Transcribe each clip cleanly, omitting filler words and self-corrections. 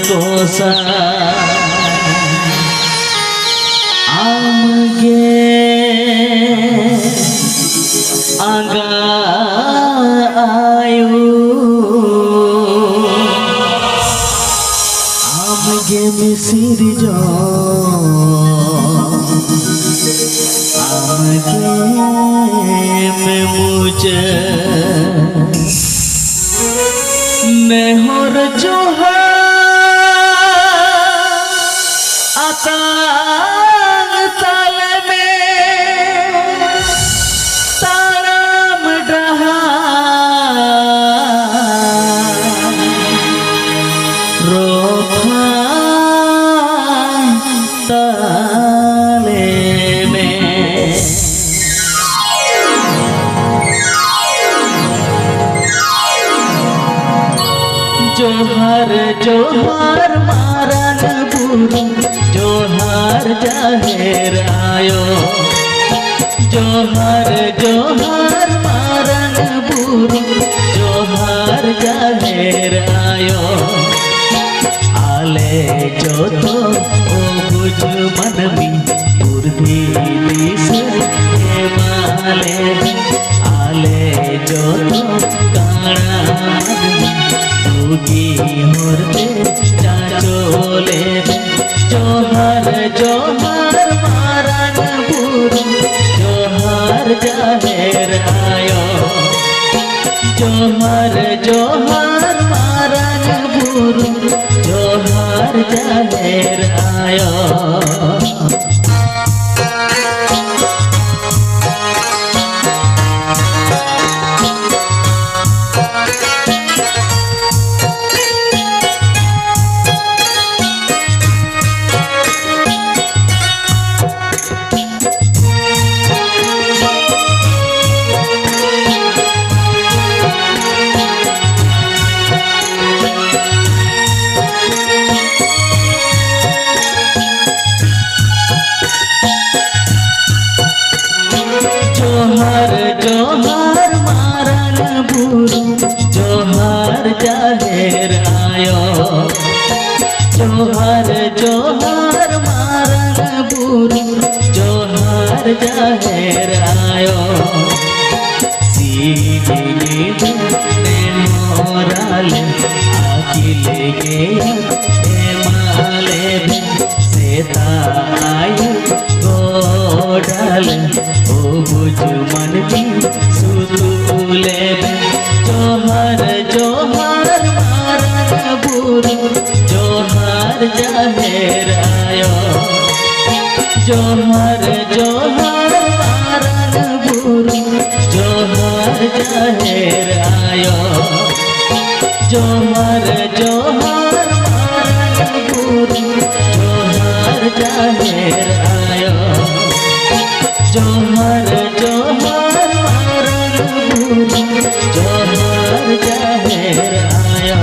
गोसा आमगे आगा आयु आमगे मिसिर जो आमगे में मुझे नेहर जोहार आतान ताले में ताराम डहार रोफा ताले में जोहार जोहार मारन बुरु जोहार जाहेर आयो जोहार जोहार मारन बुरु जोहार जाहेर आयो आले जो तो ओ बुझ मनमी बुर्धी दिसर के माले आले जो तो काना मनमी की होरते चाचोले जोहार जोहार मारन बुरु जोहार जाहेर आयो जोहार जोहार मारन बुरु जोहार जाहेर आयो जोहार जोहार मारन बुरु जोहार जाहेर आयो जोहार जोहार मारन बुरु जोहार जाहेर आयो सीधी ने मोराले आकिले गे माले सेता आयो गोडल बुझ मन की सुतुले जोहार जोहार मारन बुरु जोहार जाहेर आयो जोहार जोहार मारन बुरु जोहार जाहेर आयो जोहार जोहार मारन बुरु जोहार जाहेर आयो जोहार जोहार मारन बुरु जोहार जाहेर आयो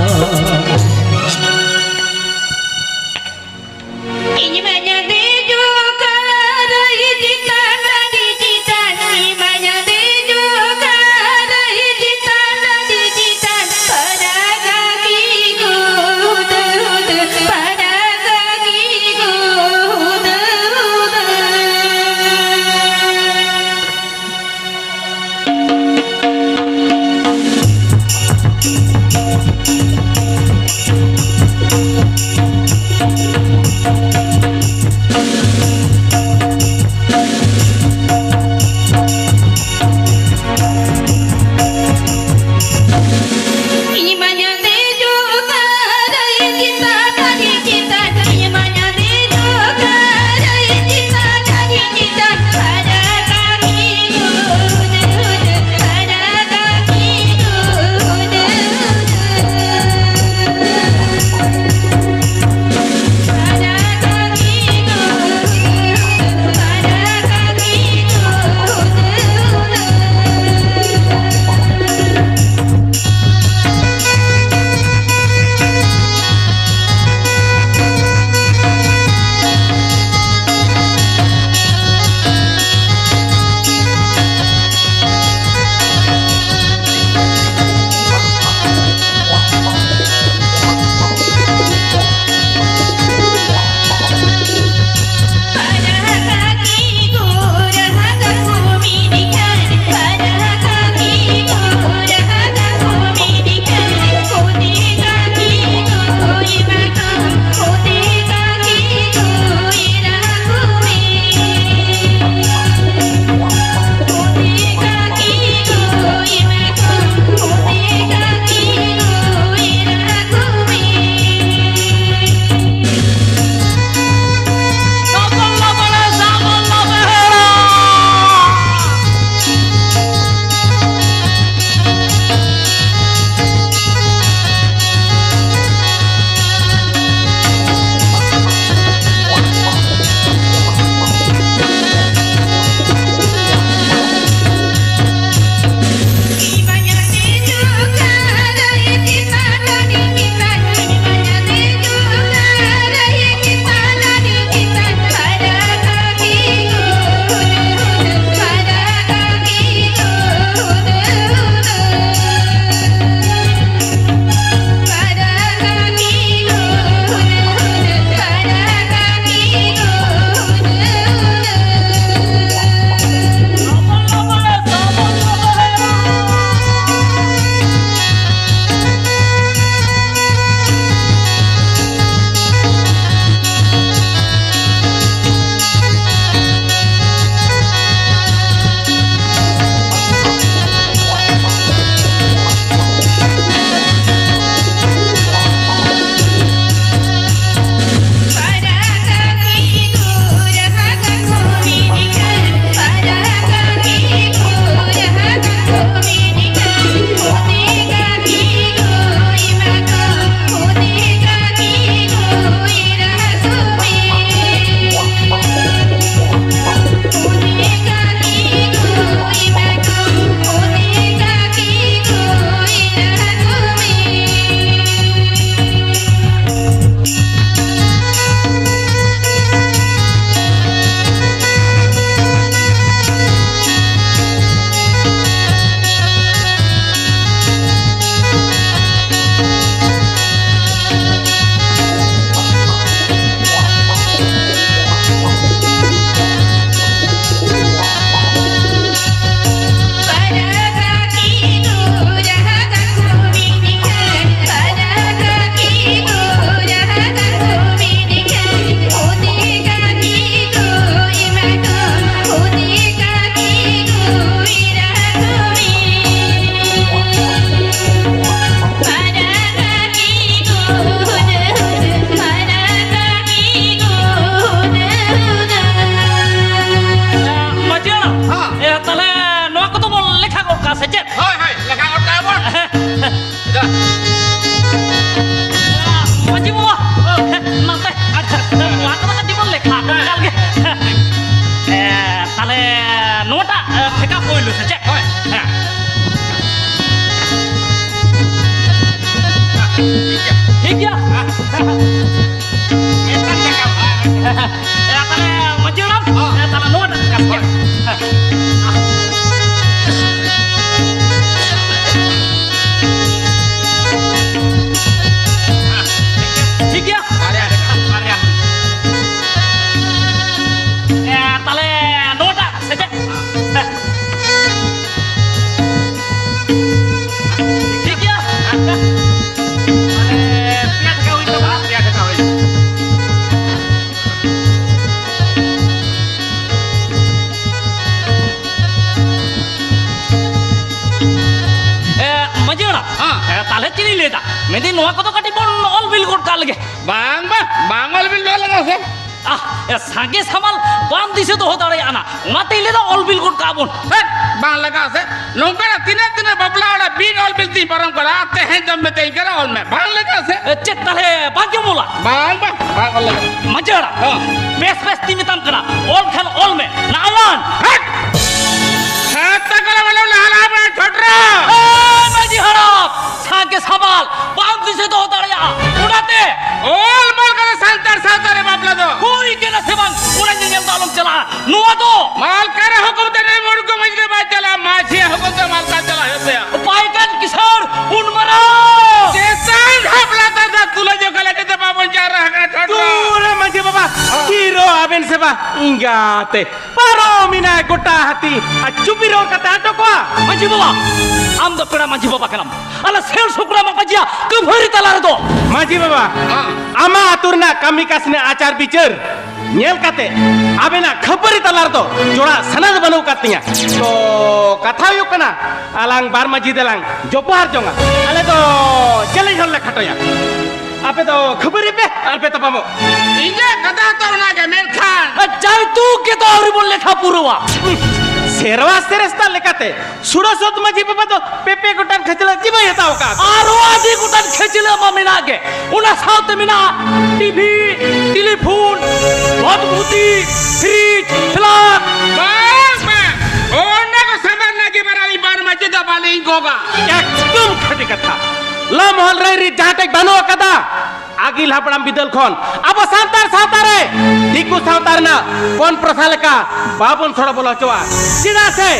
ठीक गया Metan cakap. tale majuram tale noda kasya ठीक गया Karya. tale noda saja ठीक गया Piat kau itu, Pak. Piat kau itu. मजेड़ा ताले चली लेता मैं दिन नोआ को तो कटी बोल ऑल बिल कोट काल लगे Bang, bangol bil dua lagi sih. सांगे सामाल बांध दिसे तो होता रहे आना वहाँ तेले तो ऑल बिल कोट काबुन Bang lagi sih. Nunggu tina babla ada bin all bil ti barang kara आते हैं जब मैं तेई करा all में. Bang lagi sih. चेक ताले बांक्यों बोला Bang all lagi. मजेड़ा बेस बेस तीमिताम करा ऑल खान ऑल में नालान Kata kalau malam lalu apa छोटरा. मजी हराप सांगे सामाल बांध दिसे तो होता रहे उड़ाते All mal kara santar babla do. कोई के न सेवन उड़ा जंगल दालम चला नुआ तो Mal kara hukum tu नहीं मुर्गो मजदे बात चला माछी हुkum tu mal का चला है तो. पाइकन किशोर उन मरा Sesan habla tanda tula jo kala kita babon cara ka छोटरा. Tule manji baba, kiro aben seba ingate. Paro mina gota hati, acupiro kata ato ko. मंजी बाबा आम द पेड़ा मंजी बाबा कलम अला सेल सुकरा मा पजिया कभरी तलार दो Manji baba, ama aturna kami kasne acar bicar. Nyel kate, abena khabari talar to, jora sanad banu katnya. To katha yuk kana, alang bar maji delang, jopar jonga. Ale to challenge holle khatoya. Ape to khabari pe, alpe to pamo. Inja kata tu na ke melkan. जाय तू के तो और बोल लेखा पुरवा Serwa seresta lekate, surasot maji baba to pepe gutan khachla jiba yata oka. आरो आदि गुटन खेचिले ममिना के उना साउथ मिना टीवी टेलीफोन मधुमती फ्रिज फ्लाक Bang. Oh na ko sabar na ke barali bar maji da bali ingoga. একদম খাঁটি কথা লমহল রাইরি জাহাটেক বানো কাদা আগিল হাপড়াম বিদল খন আবো সান্তার সাঁতারে দিকু সাঁতার না কোন প্রথা লেখা বাবন ছড়া বলা চোয়া চিনা সে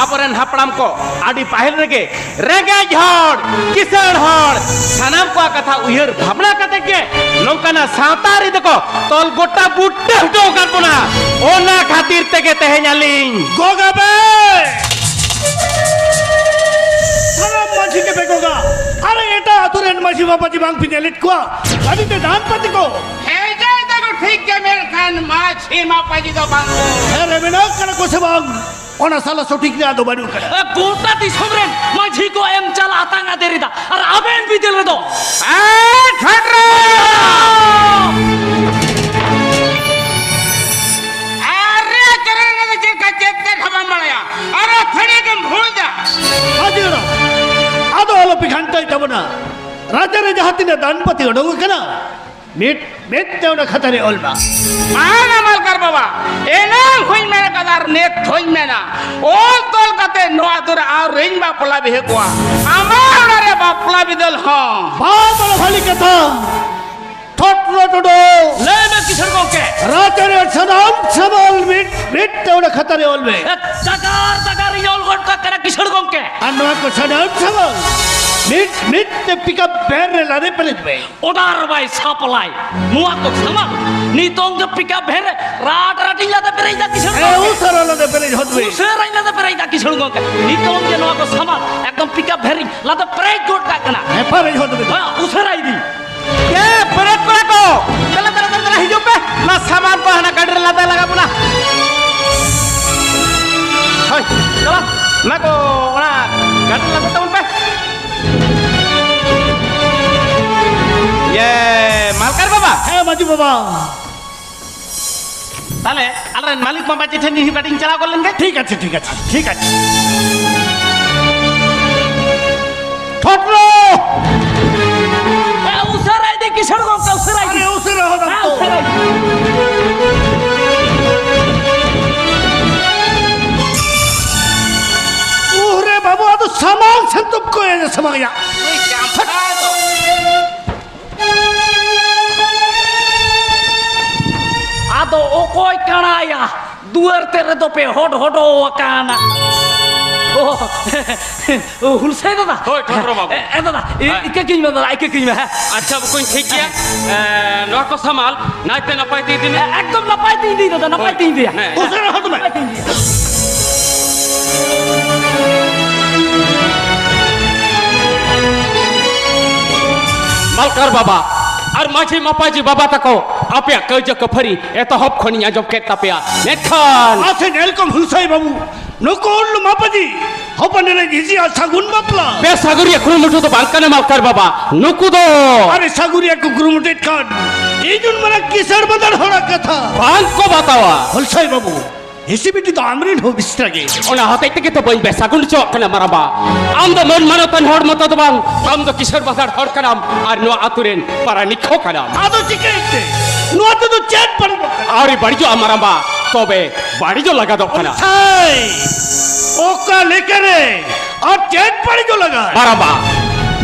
আপরেন হাপড়াম কো আডি পাহিল রেগে রেগে ঝড় কিসের হড় সানাম কো কথা উইহর ভাবনা কাতে কে নৌকানা সাঁতারি দেখো তল গোটা বুট্টে হটো কাটবো না ওনা খাতির থেকে তেহেኛলিং गोगाबे সালাম মাঝি কে বেগোগা আরে এটা আতুরেন মাঝি বাবা জি বাং পিনেলিট কোয়া আমি তে দান পাতি কো Hey jai ta ko ঠিক ke melkan machi ma paji do bang. হে রেমেনা কানা কোসে বাং ওনা সালা সঠিক না দো বাড়ু কানা गोटा दी सोमरेन माझी को एम चल आतांगा देरिदा और अबेन भी दिल दो छोटरा. अरे चरण ने जे का खबर मळया. अरे थडी के भूल जा. আজিরা আদো অলপি ঘন্টাই তবনা রাজারে জাহাতিনে দানপতি ওডঙ্গ কানা মিট মিট দেওনা খাতারে অলবা Mana mal kar baba. Ena hoy mena kadar net hoy mena. Ol tol kate no atur ar ring ba pula bihe kwa. Amar re ba pula bidal ha. বাবল ভালি কথা ঠটলো টডো ले मैं किशोर को के রাজারে সদাম সবল মিট মিট দেওনা খাতারে অলবে तगार तगार योल गोट का करा किशोर को के अन्ना को सदाम सबल मिट मिट ते पिकअप बैर रे लादे पलित बे ओडार बाई सापलाई मुआ को समान नीतोंग जो पिका भेर राट राटिंग लादा पेरेजा किशोर ए को उतरा लादे पलित होत बे उसे राइन लादा पेरेजा किशोर को के नीतोंग जो नुआ को समान एकदम पिका भेरी लादा पेरेज गोट का कना ए पारे होत बे हां उसे राई दी ये पेरेट पेरे को चला चला चला चला हिजो पे ना सामान को हना गडर लादा लगा पुना हाय चला ना को ओना गडर लादा तउन पे ये मालकार बाबा ए माजी बाबा তাহলে আলার মালিক মামা চিঠে নিহি কাটিং চালা করলেন কে ঠিক আছে ঠিক আছে ঠিক আছে ঠটলো उसे राई दी किशोर को के उसे राई दी अरे उसे रहो ना तो उसे राई ओरे बाबू आ तो सामान संतुक को है समझ या Uy, campado. duar tere to pe hot hoto wakana. Oh, hulsai dada. Hoi, thotro babu. Dada, ike kinyma dada, ike kinyma. আচ্ছা বুকুন ঠিক গিয়া নক সামাল নাইতে না পাইতে দিন Ekdom napai tinggi dada, napai tinggi ya. উসরে হাত মে Napai tinggi. মালকার বাবা আর মাঝি মাপাজি বাবা তাকো আপয়া কইজ কফরি এত হপ খনিয়া জব কে তাপিয়া নেখান আছে নেলকম হুলসাই বাবু নকল মাপাজি হপনে জিজি সাগুন বাপলা বে সাগরিয়া খুলমুটু তো বালকানে মালকার বাবা নুকুদো আরে সাগুরিয়া কুকুরমুটে কান এই জন্য মানে কিসের বদল হড়া কথা বালকো বাতাওয়া হুলসাই বাবু হিসিবিটি তো আমরিন হো বিস্তাগে ওনা হতে থেকে তো বই বে সাগুন চক না মারাবা আম দো মন মানতন হড় মত তো বাং আম দো কিশোর বাজার হড় কারাম আর নো আতুরেন পারা নিখো কারাম আদো চিকেতে নোতে তো চ্যাট পারিব আরে বাড়িজো আমারাবা তবে বাড়িজো লাগা দোকানা হাই ওকা লেকরে আর চ্যাট পারিব লাগা মারাবা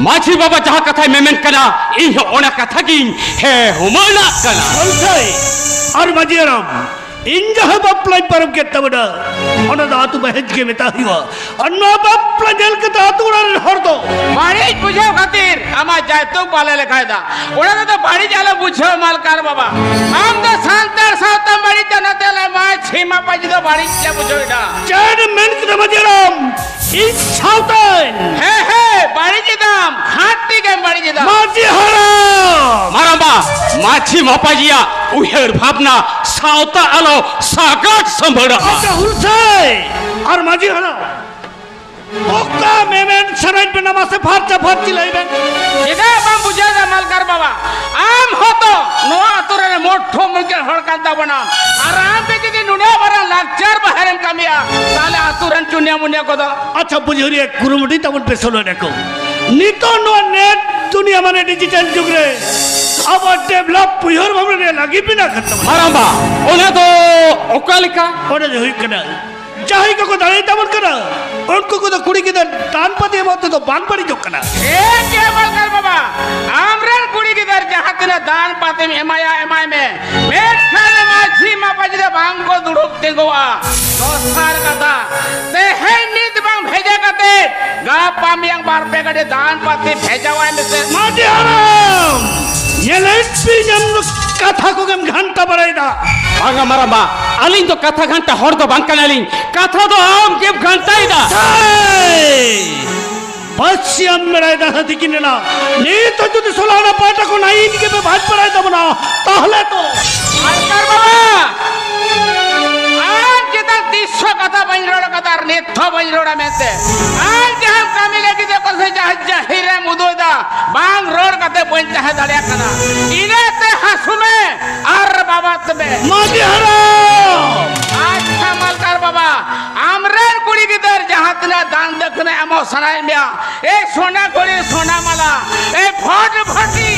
মাঝি বাবা যাহা কথায় মেমেন কানা ই ওনা কথা কি হে হুমানা কানা হুলসাই আর মাজিরাম इंजह बपलाई परम के तबड़ा ओना दातु बहज के मेता हिवा अन्ना बपला जल के दातु उड़ान हर दो বাড়ি বুঝাও খাতির আমার যাইতো পালে লেখায় দা ওরা তো বাড়ি জালে বুঝো মালকার বাবা আম তো শান্তার সাথে বাড়ি জানাতে লে মা ছিমা পাজি তো বাড়ি যা বুঝো এটা चैन मेन के मजेराम इस साउतन হে হে বাড়ি যেতাম খাটি কে বাড়ি যেতাম माजी हराम মারাবা মাছি মাপাজিয়া উহের ভাবনা সাওতা আলো সাগত সম্ভরা अच्छा हुलसाई और माजी हराम ओका मेमेन शराइन पे नमाज से फारचा फारची लाइबेन এটা বাম বুঝা দা মালকার বাবা আম হতো নোয়া তোরে মোঠো মুখে হড়কান্তা বানাম আর আম কে যদি নুনে ভরা লাগচার বাহারেম কামিয়া তাহলে আতুরন চুনিয়া মুনিয়া কদা अच्छा बुझियोरी एक कुरुमुटी तमन पे सोलो देखो नितो नो नेट दुनिया माने डिजिटल जुग रे अब डेवलप पुयर हमरे लगी बिना खत्म মারাবা ওনা তো ওকালিকা ओने जो हुई कना चाहे को दाई तमन कना उनको को तो कुड़ी के दान पति मत तो बान पड़ी जो कना এ কে মালকার বাবা আমরের কুড়ি গিদার জাহাতিনা দান পাতে এমায়া এমাই মে মেঠানে মাঝি মাপাজি দে বাঙ্গো দুড়ুকতে গোয়া দসার কথা তে হে নিত বাং ভেজা কাতে গা পামিয়াং বার পেগড়ে দান পাতে ভেজাওয়াই মেতে माटी हराम ये लाइट भी जम कथा को गम घंटा बढ़ाईदा বাঙ্গা মারাবা আলিন তো কথা ঘন্টা হড় তো বাঙ্কানালিন কথা তো আম কে ঘন্টাইদা पश्चिम बढ़ाईदा हती किनेला नी तो जो सोलाना पाटा को नहीं इनके पे भाज बढ़ाईदा बना ताहले तो মালকার বাবা আজ যেটা দৃশ্য কথা বাইরোড়া কথার নেথ বাইরোড়া মেতে আজ জাহাম কামিলে কি দেখো সে জাহাজ জাহিরে মুদুদা বাং রোড কাতে পঞ্চা হে দাঁড়িয়া কানা ইনেতে হাসুমে আর বাবা তবে माटी हराम আচ্ছা মালকার বাবা আমরের কুড়ি গিদার জাহাতনা দান দেখনে আমো সানাই মিয়া এই সোনা করি সোনা মালা এই ফট ফটি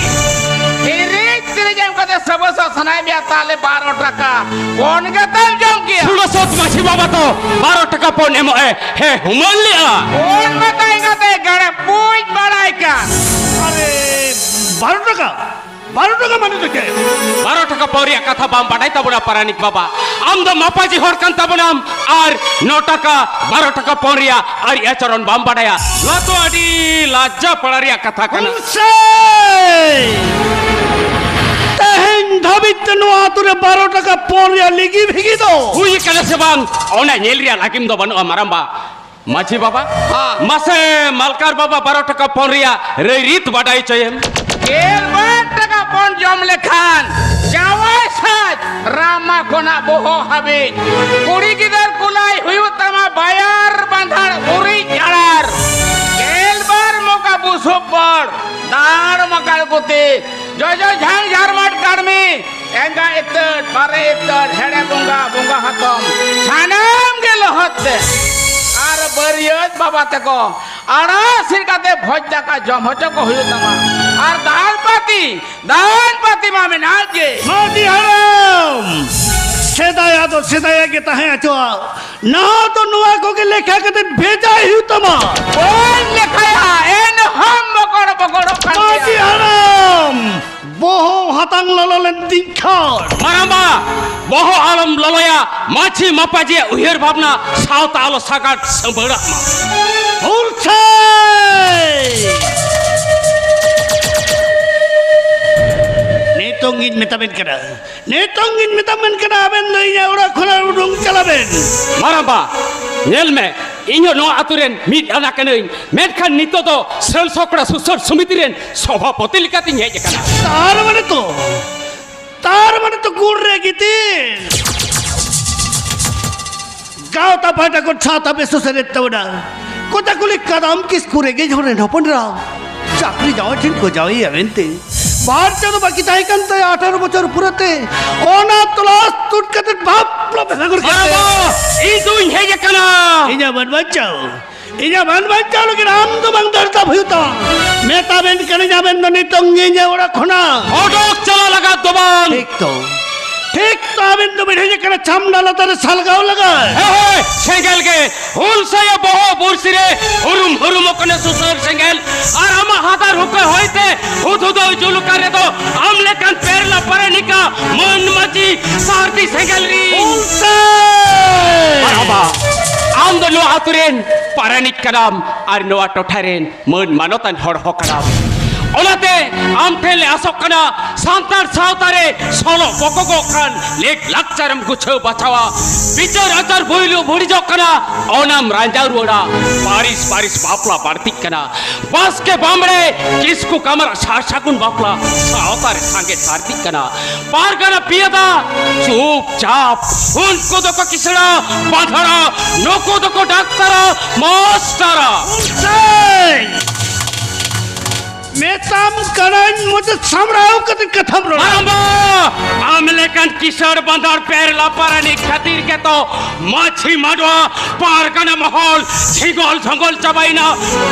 তিরে যেম কথা সবস সানাই মিয়া তালে 12 টাকা কোন গতম জম কি শুনো সত মাছি বাবা তো 12 টাকা পন এম হে হুমালিয়া কোন মতাই গতে গড়ে পুই বড়াই কা अरे 12 টাকা মানে তো কে 12 টাকা পরিয়া কথা বাম বাড়াইতা বড়া পারানিক বাবা আম দো মাপাজি হড় কান্তা বনাম আর 9 টাকা 12 টাকা পরিয়া আর এচরণ বাম বাড়ায়া লাতো আডি লজ্জা পড়ারিয়া কথা কানা हुलसाई तहन धबित नो आतुरे 12 টাকা পরিয়া লিগি ভিগি দো হুই কানা সেবাং ওনা নেলরিয়া লাগিম দো বন মারাম্বা মাঝি বাবা মাসে মালকার বাবা 12 টাকা পরিয়া রে রিত বাড়াই চয়েম এলবার টাকা পন জম লেখান যাওয়াই সাজ রামা কোনা বহ হবে কুড়ি গিদার কুলাই হুইউ তামা বায়ার বাঁধার উড়ি জাড়ার এলবার মকা বুসুপ পড় দাঁড় মকার গুতে জয় জয় ঝাং ঝারমাট কারমি এঙ্গা ইত্তর বারে ইত্তর হেড়ে বুঙ্গা বুঙ্গা হাতম ছানাম গেল হতে আর বরিয়ত বাবা তেকো আড়া সিরকাতে ভোজ টাকা জমচক হইউ তামা আর দান পাতি মামে নাগে माटी हराम सेदाया तो सेदाया के तहे अचवा ना तो नुआ को के लेखा के भेजा ही तमा কোন লেখায়া এন হাম বকড় বকড় माटी हराम बोहो हतांग ललो balen dingkar. Maramba, boho alam lalaya, machi mapaji uhir bhabna, sauta alo sakat semberak ma. Ulsai. Netongin metaben kana. Netongin metaben kana aben doinya ora khona udung chalaben. Maramba, nyel me, inyo no aturen mit anak kaneuing, menkan nito to sel sokra susur sumitiren sabhapati likating heje kana. Tar mane to gurre gitin. Gao ta bata ko chata beso sere tawda. Kota kulik kadam kis kurege jhore nopon ram. চাকরি যাওয়া ঠিক হয়ে যাওয়াই এমনতে বার যেন বাকি তাই কান্তে 18 বছর পুরাতে অনাথ ক্লাস তুটকাতে ভাবলা ভেলা করে এই দুই হেজে কানা এই যা বান বাচ্চাও লোকে রাম তো বাং দরতা ভুতা মেটা বেন কেনে যাবেন ননি টঙ্গে যে ওরা খনা অটক চালা লাগা দবান ঠিক তো আবেন তো বেঠে যে কেনে চামডালা তার সালগাও লাগায় সেঙ্গেল কে হুলসায় বহ বুরসিরে হুরুম হুরুম কনে সুসর সেঙ্গেল আর আমা হাতার হুকে হইতে হুদুদ জুলুকারে তো আমলে কান পেরলা পরে নিকা মন মাচি সারতি সেঙ্গেল রি বাবা আম দলো আতুরেন পারানিক কারাম আর নোয়া টঠারেন মন মানতান হড় হকারাম ওনাতে আমঠেলে আসক কানা সান্তার সাউতারে সলো বকগো খান লেক লাকচারম গুছাও বাছাওয়া বিচার আচার বইলু ভুড়ি যাও কানা ওনাম রাঞ্জাউ রোড়া পারিস পারিস বাপলা বাড়তিক কানা বাসকে বামড়ে কিসকু কামরা শাসাগুন বাপলা সাউতারে সাঙ্গে সারতিক কানা পার কানা পিয়াদা চুপচাপ উनको দকো কিসড়া বাঁধড়া নকো দকো ডাক্তারা মাস্টারা মেতাম করান মত সামরাও কত কথা বলো মারম্বা আমলে কান কিশোর বাঁধার পেরলা পারানি খাতির কে তো মাছি মাডোয়া পারগানা মহল ঝিগল ঝঙ্গল চাবাইনা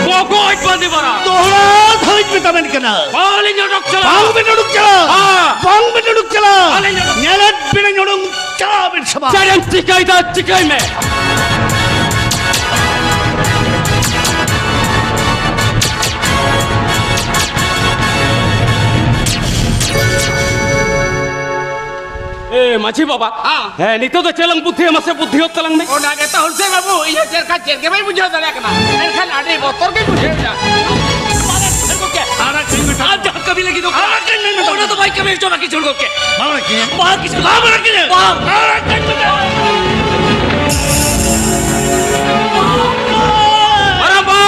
বগই বন্দি বরা তোরা ধইত মেতাবেন কেনা বালি নড়ক চলা বাং বেটুক চলা বাং বেটুক চলা বালি নড়ক নেলাত বিনে নড়ং চাবেন সবা চারেন টিকাই দা টিকাই মে মাঝি বাবা হ্যাঁ নিতো তো চেলাং বুদ্ধি মাসে বুদ্ধি হত তেলাং মে ওনা কে তো হলসে বাবু ইয়া চেরকা চেরকে ভাই বুঝাও দাঁড়া কেনা এখান আডে বতর কে বুঝে যা আরা কই মেটা आज कभी लगी तो আরা কই মেটা ओना तो भाई कभी छोड़ा की छोड़ के বাবা কি बाहर की বাবা কি আরা কই মেটা মারাম্বা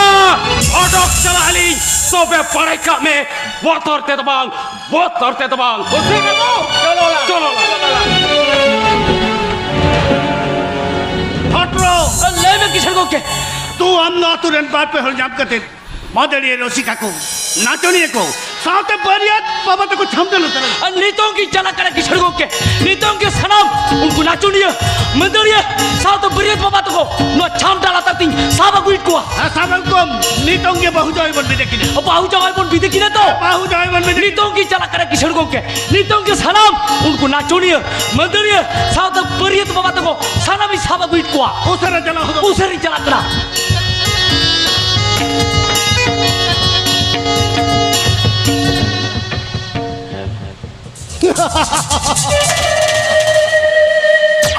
অটক চালালি সবে পড়াই কামে বতরতে দবাং হলসে বাবু চলো চলো হটরো ले में की छोड़ के तू हम ना तुरंत बात पे हल जाम करते मादड़ी रोसिका को नाचोनी को साथे बरियात बाबा तो को छम देलो तरह नीतों की चला करे की छोड़ के नीतों के सनम उनको नाचुनिया मंदरिया साथ बरियत बाबा तो को नो छाम डाला तक साबा गुइट को साबा को नीतों के बहु जाय बन देखिने बाहु जगह बन भी देखिने तो बहु जाय बन नीतों की चला करे की छोड़ के नीतों के सनम उनको नाचुनिया मंदरिया साथ बरियत बाबा तो को सनम ही साबा गुइट को उसरा चला हो उसरी चला करा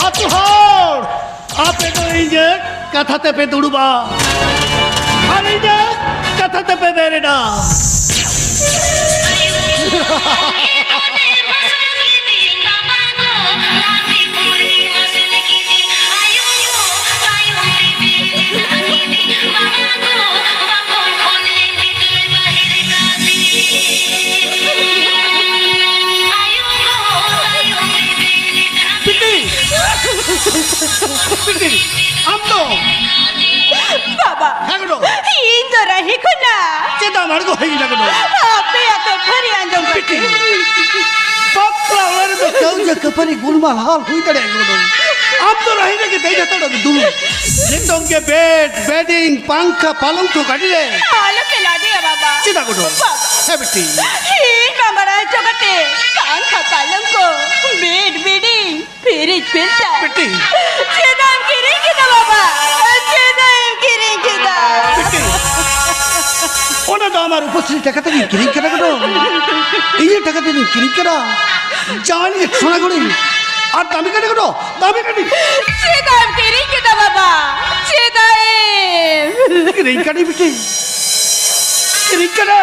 আতুহর আপে তো ইঞ্জে কথাতে পে দুড়ুবা আর ইঞ্জে কথাতে পে বেরেডা আমতো बाबा হাগড়ো इन तो रही को ना চেতা মারগো হই লাগলো आपे आते फरी अंजम करते पक्का और तो क्यों जे कपरी गुलमाल हाल हुई तड़े गुलो अब तो रही ने के दे जाता डो दुम नितों के बेडिंग पंखा पलंग तो काटी ले हाल पिला दिया बाबा चिता गुलो है बेटी इन नंबर चोकते पंखा पलंग को बेड बेडिंग फ्रिज फिल्टर बेटी चेदाम किरिंग किदा बाबा चेदाम किरिंग किदा बेटी ওনা তো আমার উপস্থিত টাকাতে কি কিরিং কেন গো এই দিয়ে টাকা দিয়ে কিনি কেনা জানি সোনা করে আর দামি কাটে কোনো দামি কাটি সেদাম কিরি কিনা বাবা সেদাম কিনি কাটি বিটি কিনি কাটা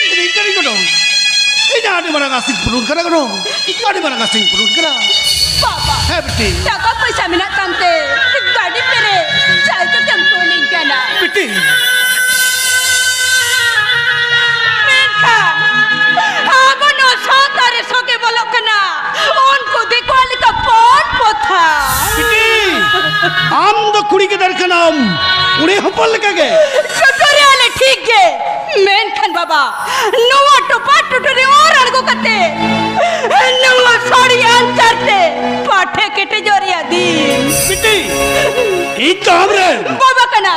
কিনি কাটি কোনো এই যে আটে বারা গাছিং পুরুন করা কোনো আটে বারা গাছিং পুরুন করা বাবা হ্যাঁ বিটি টাকা পয়সা মিনা কামতে গাড়ি পেরে চাইতে tempo নি কেনা বিটি अब नो सातारे सोके बोलो कना उनको देखो का पौन पोथा बिटी आम तो कुड़ी के दर का नाम उड़े हपल लगे टुटुरे वाले ठीक गे मेन खान बाबा नुआ टुपा टुटुरे और अड़गो कते नुआ साड़ी अंतरते पाठे केटे जोरिया दी बिटी ये काम रे बाबा कना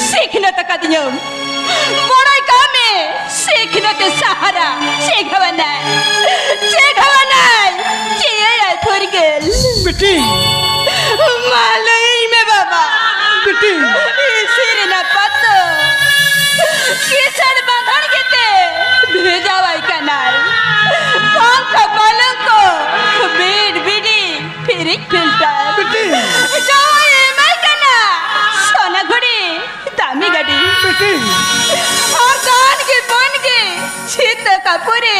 सीखना तक दियो बड़ाई कामे सीखना के सहारा सीखवना ये फुर गेल बिटी मालई में बाबा बिटी सिर न पत्तो किसड़ बांधन केते भेजा वाई कनाल पंख पलंको बीड बीडी फिरिक फिल्टर बिटी जाए मैं कना सोना घड़ी दामी गड़ी बिटी और कान के बन के छित कपूरे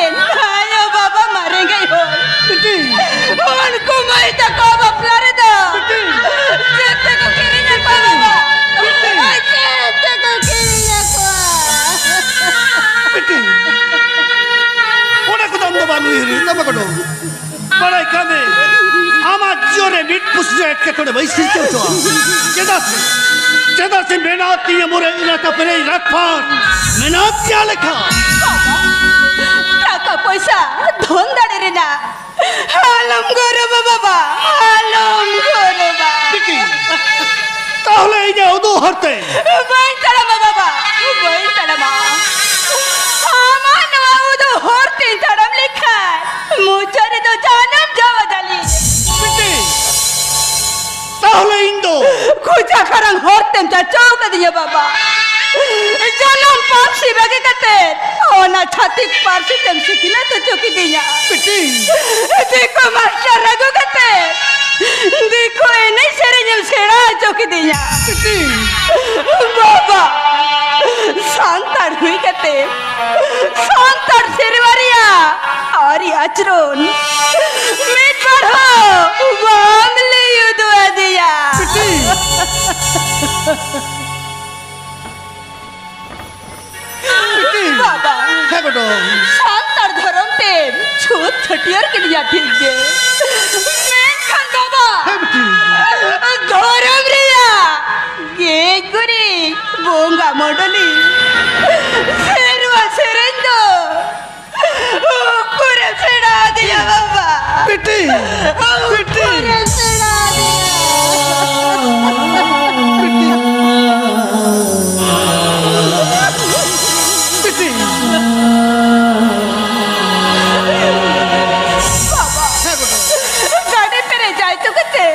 आयो बाबा मरेंगे हो बिटी उनको मैं तक बपलार दो जितने को किरिया को बाबा जितने को किरिया को बिटी ओना को दम दबालू हिरी दम करो बड़ाई कामे आमा जोरे मिट पुष्टे के तोड़े भाई सिर के तो चेदा से मेहनत ये मोरे इलाका परे रखपार मेहनत क्या लिखा টাকা পয়সা ধন দাঁড়ে রে না আলম গরব বাবা আলম গরব বিটি তাহলে এই যে ওদু হরতে বই তাড়ামা বাবা বই তাড়ামা আমার নয়া উদো হরতে তাড়াম লেখা মুচারে তো জানাম যাওয়া জালি বিটি তাহলে ইন্দো খুঁজা খারাং হরতেম যা চৌকা দিয়ে বাবা জনম পার্সি বাগে কাতে ও না ছাতিক পার্সি তেম শিখিনা তো চৌকি দিয়া বিটি देखो मास्टर रघु कते देखो ए नहीं सेरे जब सेड़ा चौकी दिया बाबा शांतार हुई कते शांतार सेरवारिया और अचरोन मीट पढ़ो वामले युद्धवा दिया बाबा হ্যাঁ বেটো शांतार धर्म ते छूत छटियर के लिए ठीक जे मैं खान बाबा হ্যাঁ বিটি धर्म रिया ये गुरी बोंगा मोडली सेरवा सेरेंदो पूरे सेड़ा दिया बाबा বিটি বিটি पूरे सेड़ा दिया বিটি गाड़ी पे रह जाए तो कते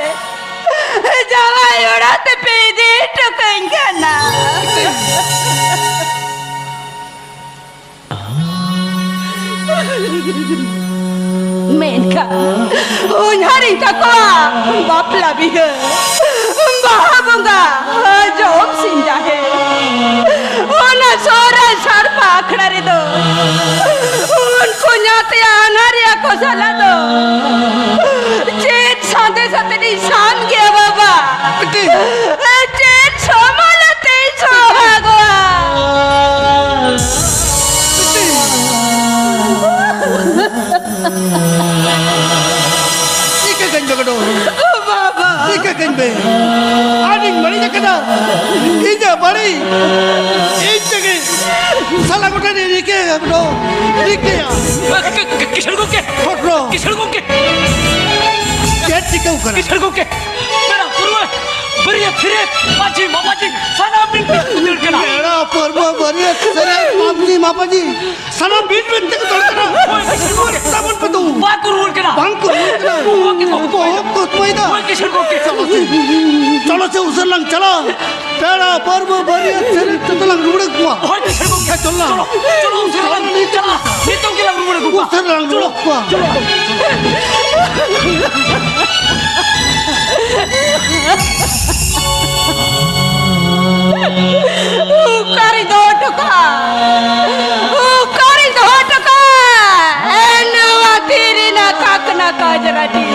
जावा उड़ाते पे दे तो कहेंगे ना मेनका उन्हारी तकवा बापला भी है बाबूंगा जोम सिंजा है ओना सोरा सर पाखड़ा रे दो उनको न्याते अनारिया को सला दो चेत सादे साथे निशान गया बाबा बिटी चेत सोमालते सोहागवा इके गंज बगडो बाबा इके गंज बे आडिंग बड़ी जकदा इजे बड़ी एक जगह साला गोटे ने इके बगडो इके या किशन को के फोटो किशन को के गेट टिके करा किशन को के मेरा गुरु beriat beriat maji mapaji sana bin bin kena बेड़ा पर्व बरिया सरे मापजी मापाजी सना बीट बीट तक तोड़ना साबुन पे तू bakur ul kena बांको को पैदा koi kisar ko ke चलो से उसे लंग चलो बेड़ा पर्व बरिया सरे तो लंग रुड़े कुआ koi kisar ko ke चलो chalo chalo usir lang chalo nito ke lang rumah ko उसे लंग रुड़े कुआ Ukari do toka. Ukari do toka. Enu atiri na kakna kajarati.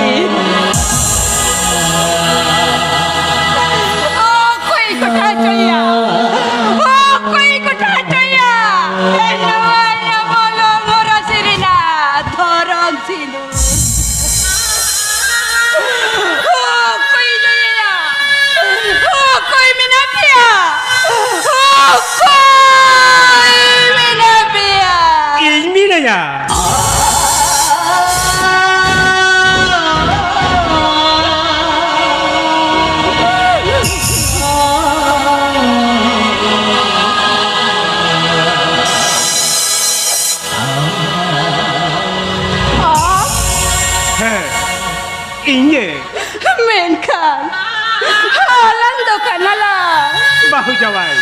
Oh, koi kota chaya. Oh, koi kota chaya. Enu anu bolo mora sirina thorong sindu. Oh, koi jaya. Oh, koi minapia. Oh, koi minapia. Ini na ya. Ini Menkan. Halan do kanala. bahu jawai.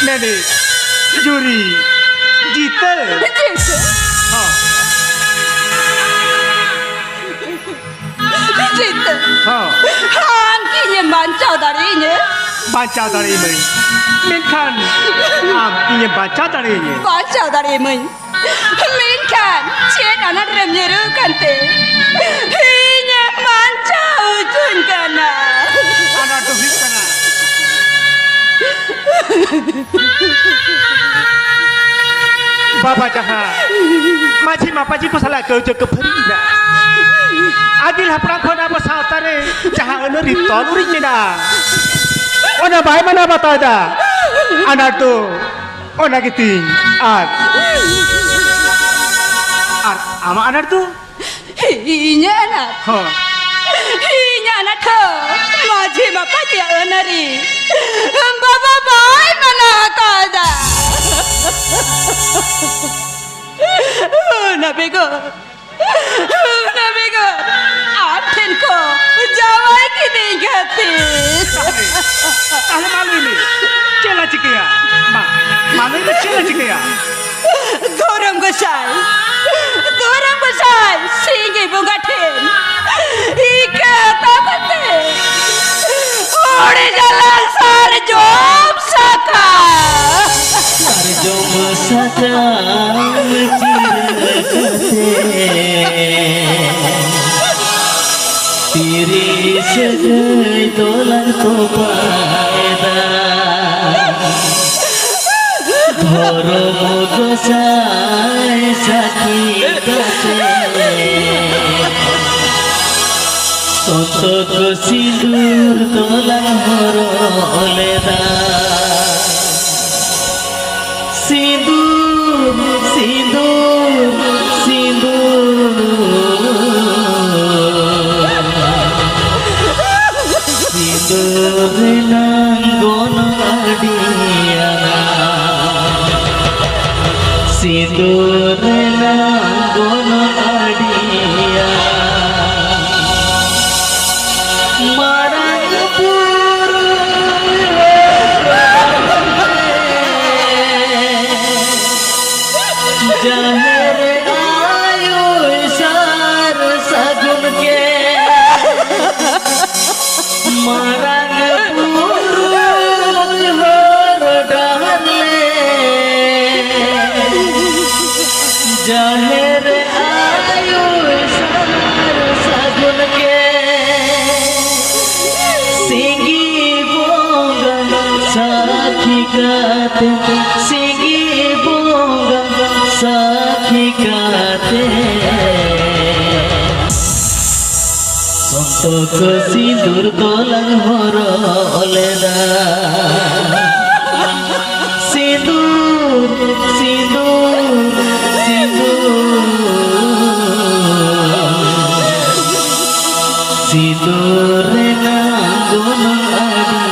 Nene juri jita. Jitu. Jitu. Ha. Han kini mancau dari ini. Baca dari ini. Menkan ini baca dari ini. Mancau dari ini. Menkan. Cien anak remnyeru kante. Ini mancau ujun kana. Anak tu hikana. Bapa jahat. Maji mapaji ko salah kerja keperina. Adil haprang kona apa sautare jahat anu ritol uring na. Ona bae mana bata da. Anak tu ona giting ama anak tu. Ini anak. Ha. Ini anak tu. Maji mapaji anari. Baba bayi mana kada. Nabi ko. Aten ko. Jawai ki dingati. Ahli malu ini. Cela cikaya. Malu ini cela cikaya. Gorong gosai. Singi bungatin. Ika tapate. Ore jalan sar jom saka. Sarjom sakam cirkate Tiri segai dolan ko paeda Dhoro gosai sakhi kate Sotot sindur dolan horoleda Sindur, sindur, sindur Sindur nanggon adiana Sindur nanggon adiana Marang puru Jaher ayu sar sagun ke Marang puru hordale Jaher ayu sar sagun ke Singgi bonga sakhi kate Singgi bonga sakhi kate Sontok sindur dolan horoleda Sindur, sindur, sindur Sindur nanggon adiana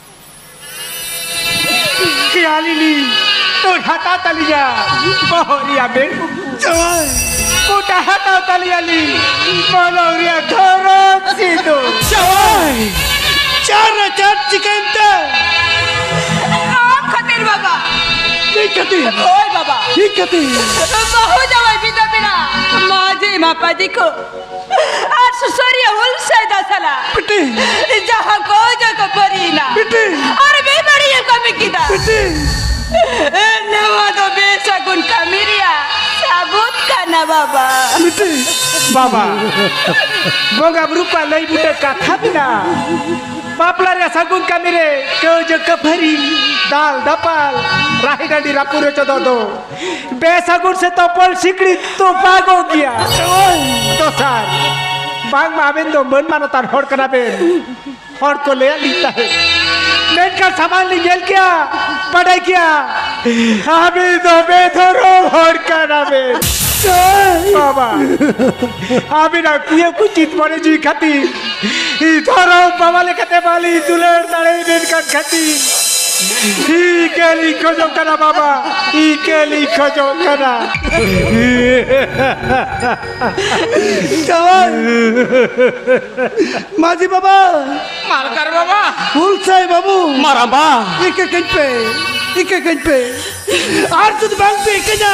খিয়ালিনি তোর হাতা তালিয়া বহরিয়া বের জামাই কোটা হাতা তালিয়ালি বলরিয়া ধরছি তো জয় চার চার chicken তে আম খাতের বাবা ঠিক আছে ওই বাবা ঠিক আছে বহু জামাই বিদা বিনা মাঝে মাপাজি को আর সুসরিয়া উলসাই দাসালা बेटे जहाँ को जगह परीना बेटे और बेबड़ी कमी किदा बेटे नवा तो बेसगुन कमिरिया साबुत का ना बाबा बेटे বাবা বঙ্গা রূপা লই বুটে কথা বিনা বাপলা রে সাগুন কামিরে কেউ যে কফরি दाल दपाल राही डांडी रापुरे चो दो बेसगुन से तो पल सिकड़ी तो भागो गया तो सर बाग मावेन दो मन मानो तार होड़ कना बेन होड़ को ले लीता है नेट का सामान ली गेल क्या पढ़ाई क्या अभी तो बेथरो होड़ कना बेन बाबा अभी ना कुए कुछ चीज पड़े जी खाती इधरो बाबा ले कते वाली दुलेर दाड़े नेट का खाती इके लिखो जो करा बाबा इके लिखो जो करा জামাই মাঝি বাবা मालकर बाबा উলসাই বাবু মারাম্বা ইকে কেনপে আর যদি ভাঙবে কে না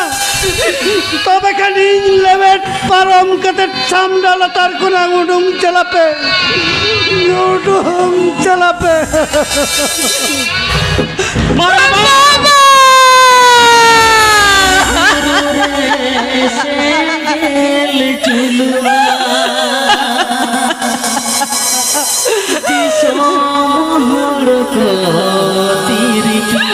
তবে খালি লেবেট পারম কতে সামডালা তার কোনা উডুম চালাপে মারাম্বা সেল চুলুয়া দিশমোহর তিরকি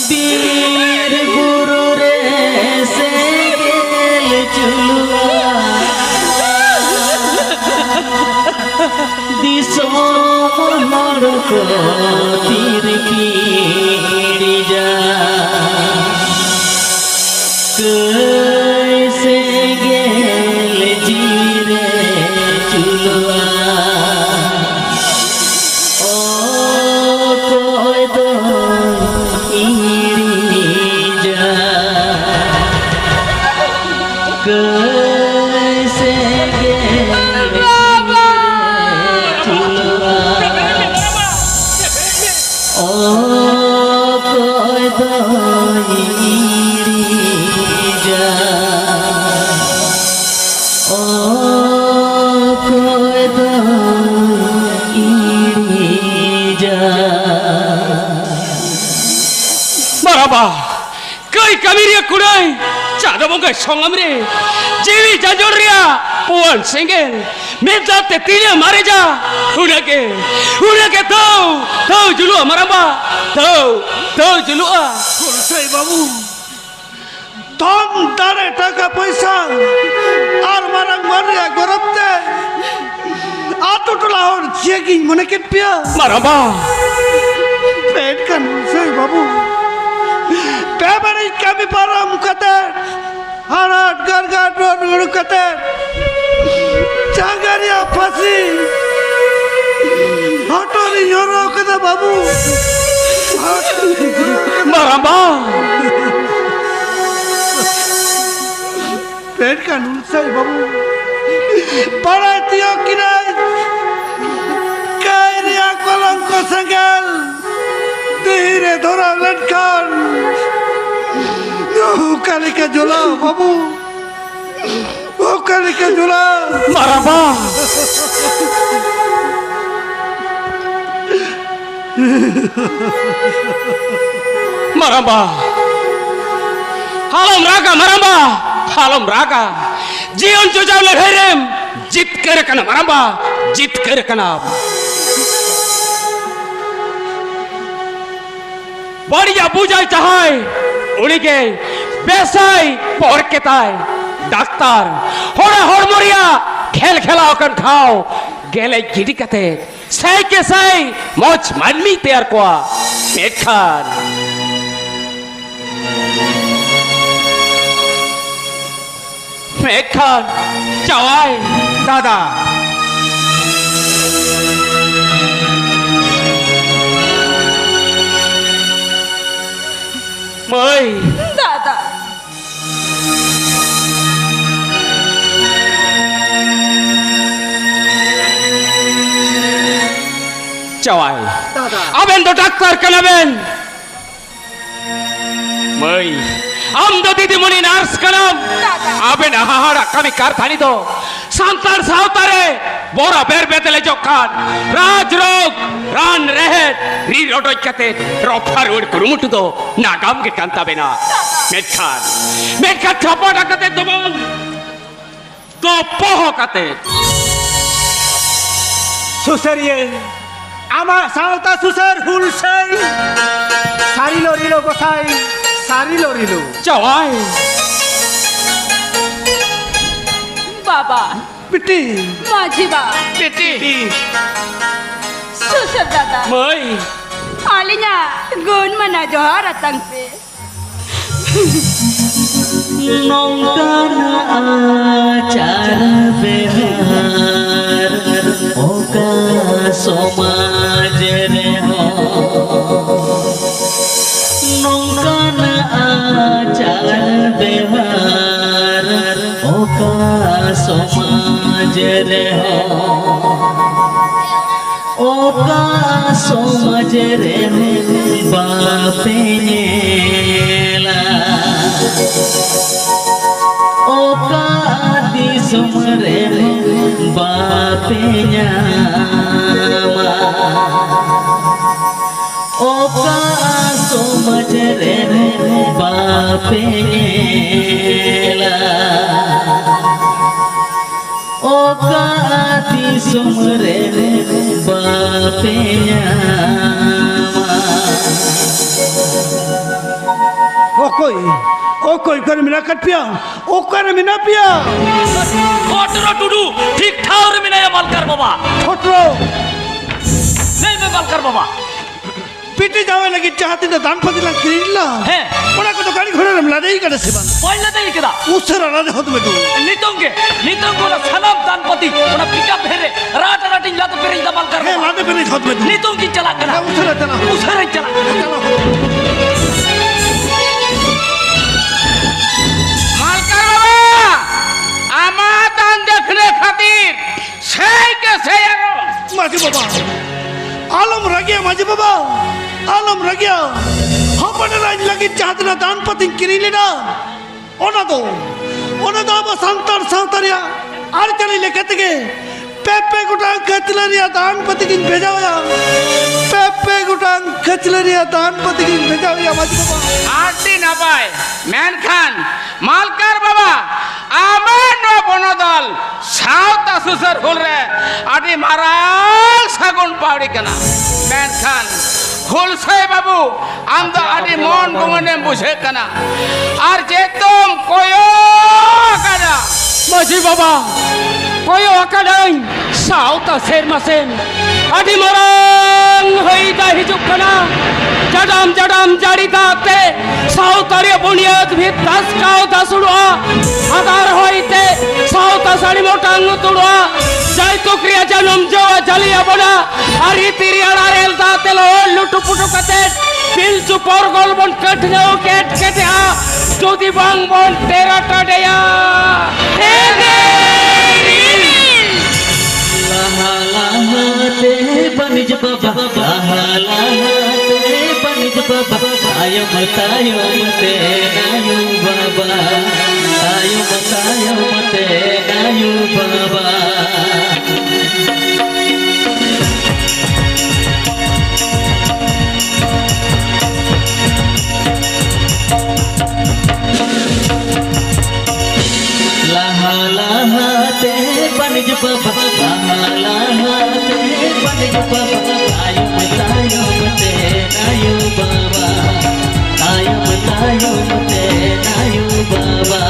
বীর গুরু রে সেল চুলুয়া দিশমোহর তিরকি जा कैसे गेल जीरे चुलवा ओ कोई तो इरी जा कैसे गेल जीरे चुलवा ओ कोई तो इरी जा ओ कोई तो इरी जा মারাবা কই কামিরিয়া কুড়াই চাঁদবঙ্গের সঙ্গম রে জিবি জাজরিয়া পুয়ান সিংহের মেজাতে তিলে মারে যা উনাকে তো জুলুয়া মারাবা তো জুলুয়া উলসাই বাবু ধন দাঁড়ে টাকা পয়সা আর মারাং মারিয়া গরবতে আতোটলা হর চেকি মনে কেটপিয়া মারাবা পেট কান উলসাই বাবু পেবারি কামি পারম কতে হারাট গরগাট রোড কতে চাঙ্গারিয়া ফাসি হটরি হরো কতে বাবু মারাবা पेट का नुलसाई बाबू पढ़ातियों की नहीं कैरिया कलंक संगल धीरे धोरा लटकान काली का झोला बाबू ओ काली का झोला মারাবা মারাবা হালম রাগা মারাবা হালম রাগা জীবন চুজাউলে হেরেম জিত করে কানা মারাবা জিত করে কানা বড়িয়া বুঝাই চাহাই উনিকে বেসাই পরকে তাই ডাক্তার হড়া হড়মরিয়া খেলা ওখান খাও গেলে গিডি কাতে সাই কে সাই মজ মানমি তেয়ার কোয়া পেট খান পেট খান চাওয়াই दादा মই দাদা চাওয়াই আবেন তো ডাক্তার কেনাবেন মই আমদো দিদিমণি নার্স কেনাম আবেন আহাহারা কামি কার থানি তো সান্তার সাউতারে বড় বের বেতলে জখান রাজ রোগ রান রেহেট রি রডই কাতে রফার উড় কুরুমুটু তো নাগাম কে কান্তাবে না মেটখান ছপা ডাকাতে দবং তো পহ কাতে সুসেরিয়ে আমার সাঁওতা সুসের হুলসেই সারিল রিল গোসাই সারিল রিল চাওয়াই বাবা পিটি মাঝি বা বেটি সুসর দাদা মই आलिnya gun mana johar atang pe নৌকান আচার বেহার ওকা সমাজ রে নৌকান আচার বেহার ওকা সমাজ রে ओका समझ रे बापेला ओका दिसम रे बापे냐 ओका समझ रे बापेला ओका दिसम रे बापेnya ओकोई कर मिना कट पिया ओ कर मिना पिया फोटरो टुडू ठीक ठाउर मिना या मालकर बाबा छोटरो नहीं मैं मालकर बाबा पिटी जावे लगी चाहती ना दान पति ला किरिला है ओना को तो गाड़ी घोड़ा रमला देई करे सेवन पहले दे केदा उससे राना दे होत बेटू नितोंगे ना सलाम दान पति ओना पिकअप भेरे राट राटिंग लात पेरे दा मालकर हे बाबा लादे पे नहीं होत बेटू नितोंगी चला करा उससे चला মালকার বাবা আমার দান দেখলে খাতির সেই কে সেই আরো माजी बाबा आलम रगिया माजी बाबा आलम रगिया हम बने राज लगी चाहते ना दान पति किरिले ना ओना दो अब संतर संतरिया आर चली ले कहते पेपे गुटांग खचलरिया दान पति किन भेजा होया पेपे गुटांग खचलरिया दान पति किन भेजा होया माजी बाबा আটটি না পায় মেনখান মালকার বাবা আমার ন বনদল সাউতা সুসর হুল রে আটি মারাল সাগুন পাউড়ি কেনা মেনখান হুলসে বাবু আমদা আটি মন গুমনে বুঝে কেনা আর যে তুম কোয়ো কাজা মাঝি বাবা কয়ো আকাডাই সাউতা সের মাসেন আদি মরং হইদা হিজুক কানা জডাম জডাম জাড়িদাতে সাউতারিয়া বুনিয়াদ ভিতাস কাও দাসুড়া আদার হইতে সাউতা সাড়ি মোটাং তুড়া জয় তো ক্রিয়া জনম জওয়া জ্বালিয়া বনা আর ইতিরিয়াড়া রেল দাতে লো লুটু পুটু কাতে পিলচু পরগল বন কাট যাও কেট কেটে আ যদি বাং বন তেরা টাডেয়া लहलहाते बनिज बाबा लहलहाते बनिज बाबा आयम तायम ते नायु बाबा आयम तायम ते नायु बाबा लहलहाते बनिज बाबा लहलहाते बनिज बाबा आयम तायम ते नायु बाबा आयम तायम ते नायु बाबा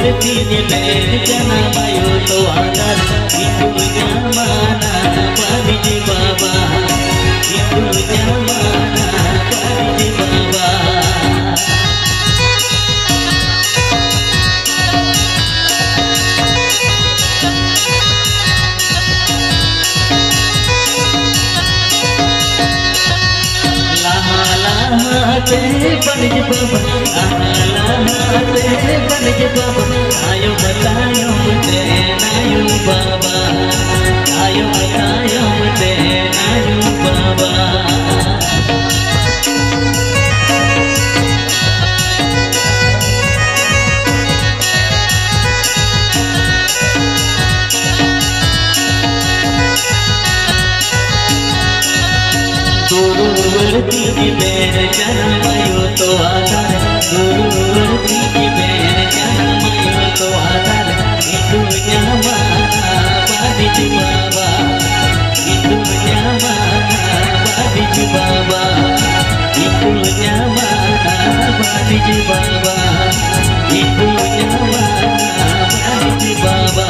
Tini ber jana mayo to agar itu jamana Pariji Baba itu jamana Pariji Baba te Pariji Baba te Pariji Baba ayo batayo te nayo Baba ayo batayo te nayo Baba गुरुवर्ती की बेर जन्मयो तो आधार गुरुवर्ती की बेर जन्मयो तो आधार itu nyamana Pariji Baba itu nyamana Pariji Baba itu nyamana Pariji Baba itu nyamana Pariji Baba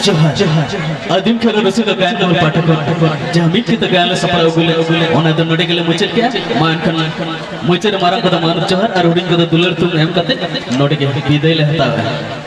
जोहार आदिम खेल रसिक गायन नंबर पाठक जमीन की गायन सफल उगले ओना द नोडे गेले मुचर के मान खन मुचर मारन को मान जोहार और हुडिन को दुलर तुम एम कते नोडे के विदाई ले हता